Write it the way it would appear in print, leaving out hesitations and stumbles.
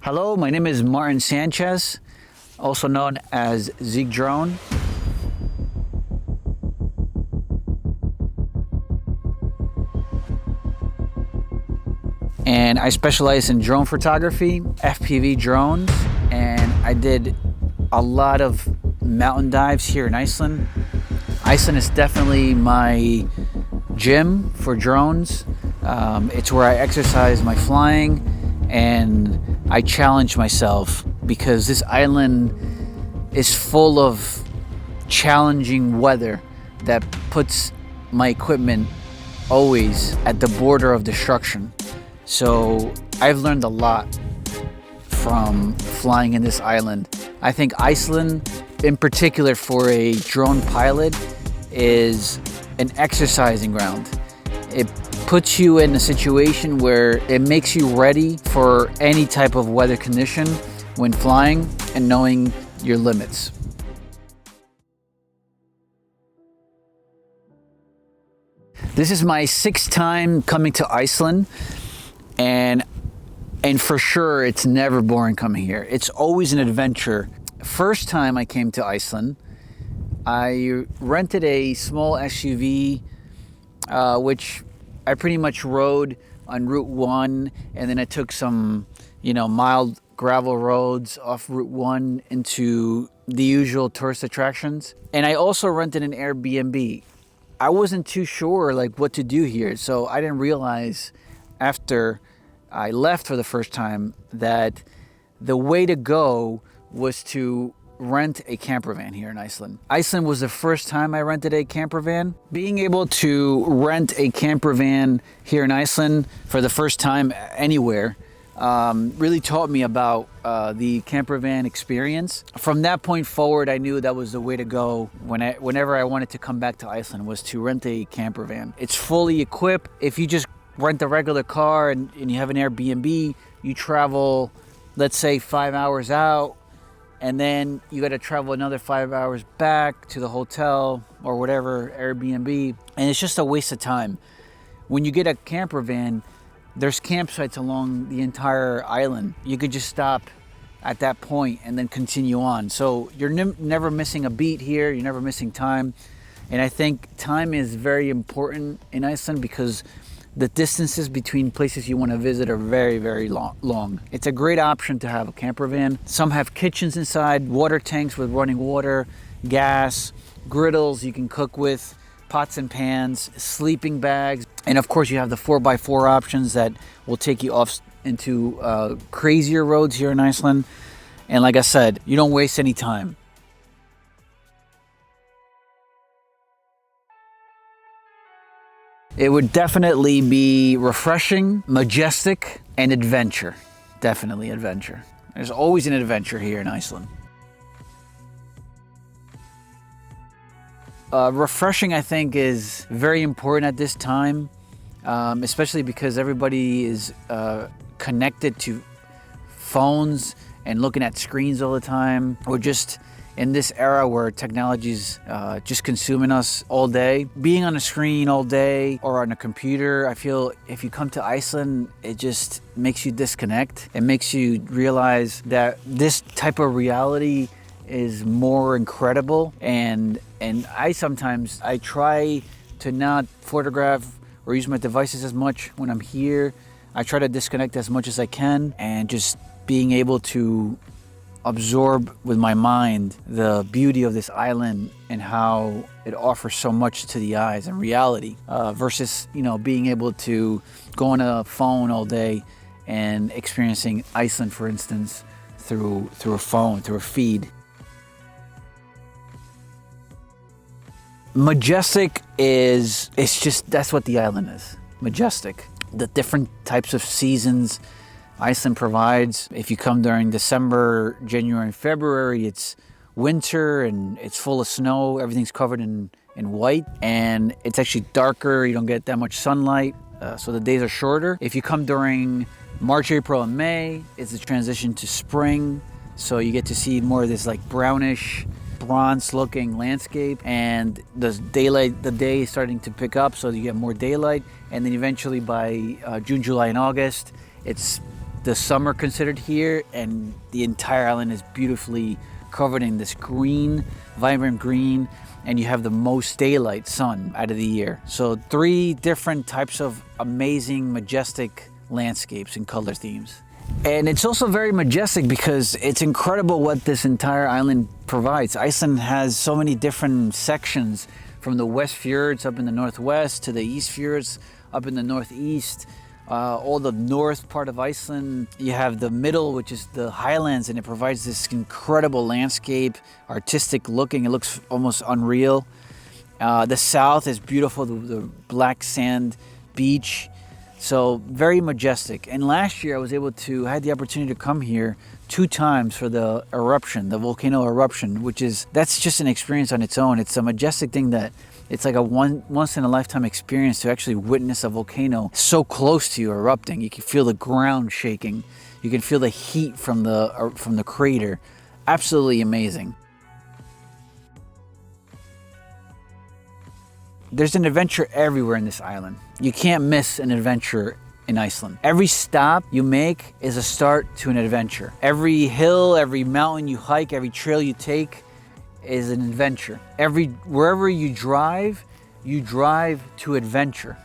Hello, my name is Martin Sanchez, also known as Zeke Drone. And I specialize in drone photography, FPV drones, and I did a lot of mountain dives here in Iceland. Iceland is definitely my gym for drones. It's where I exercise my flying, and I challenge myself because this island is full of challenging weather that puts my equipment always at the border of destruction. So I've learned a lot from flying in this island. I think Iceland, in particular for a drone pilot, is an exercising ground. It puts you in a situation where it makes you ready for any type of weather condition when flying and knowing your limits. This is my sixth time coming to Iceland, and for sure it's never boring coming here. It's always an adventure. First time I came to Iceland, I rented a small SUV, which I pretty much rode on Route 1, and then I took some, mild gravel roads off Route 1 into the usual tourist attractions. And I also rented an Airbnb. I wasn't too sure what to do here, so I didn't realize after I left for the first time that the way to go was to rent a camper van here in Iceland. Iceland was the first time I rented a camper van. Being able to rent a camper van here in Iceland for the first time anywhere really taught me about the camper van experience. From that point forward, I knew that was the way to go whenever I wanted to come back to Iceland, was to rent a camper van. It's fully equipped. If you just rent a regular car and you have an Airbnb, you travel, let's say 5 hours out, and then you got to travel another 5 hours back to the hotel or whatever Airbnb, and it's just a waste of time. When you get a camper van, there's campsites along the entire island. You could just stop at that point and then continue on. So you're never missing a beat here. You're never missing time. And I think time is very important in Iceland because the distances between places you want to visit are very, very long. It's a great option to have a camper van. Some have kitchens inside, water tanks with running water, gas, griddles you can cook with, pots and pans, sleeping bags. And of course you have the 4x4 options that will take you off into crazier roads here in Iceland. And like I said, you don't waste any time. It would definitely be refreshing, majestic, and adventure. Definitely adventure. There's always an adventure here in Iceland. Refreshing, I think, is very important at this time, especially because everybody is connected to phones and looking at screens all the time. We're just in this era where technology's just consuming us all day. Being on a screen all day or on a computer, I feel if you come to Iceland, it just makes you disconnect. It makes you realize that this type of reality is more incredible. And I try to not photograph or use my devices as much when I'm here. I try to disconnect as much as I can, and just being able to absorb with my mind the beauty of this island and how it offers so much to the eyes and reality versus being able to go on a phone all day and experiencing Iceland, for instance, through a phone, through a feed. Majestic that's what the island is. Majestic. The different types of seasons Iceland provides. If you come during December, January, and February, it's winter and it's full of snow. Everything's covered in white, and it's actually darker. You don't get that much sunlight, so the days are shorter. If you come during March, April, and May, it's a transition to spring, so you get to see more of this brownish, bronze-looking landscape, and the day is starting to pick up, so you get more daylight, and then eventually by June, July, and August, it's the summer considered here, and the entire island is beautifully covered in this green, vibrant green, and you have the most daylight sun out of the year. So 3 different types of amazing, majestic landscapes and color themes. And it's also very majestic because it's incredible what this entire island provides. Iceland has so many different sections, from the west fjords up in the northwest to the east fjords up in the northeast. All the north part of Iceland, you have the middle, which is the highlands, and it provides this incredible landscape, artistic looking. It looks almost unreal. The south is beautiful, the black sand beach. So very majestic. And last year I had the opportunity to come here 2 times for the eruption, the volcano eruption, that's just an experience on its own. It's a majestic thing that it's like a once in a lifetime experience to actually witness a volcano so close to you erupting. You can feel the ground shaking. You can feel the heat from the crater. Absolutely amazing. There's an adventure everywhere in this island. You can't miss an adventure in Iceland. Every stop you make is a start to an adventure. Every hill, every mountain you hike, every trail you take is an adventure. Wherever you drive to adventure.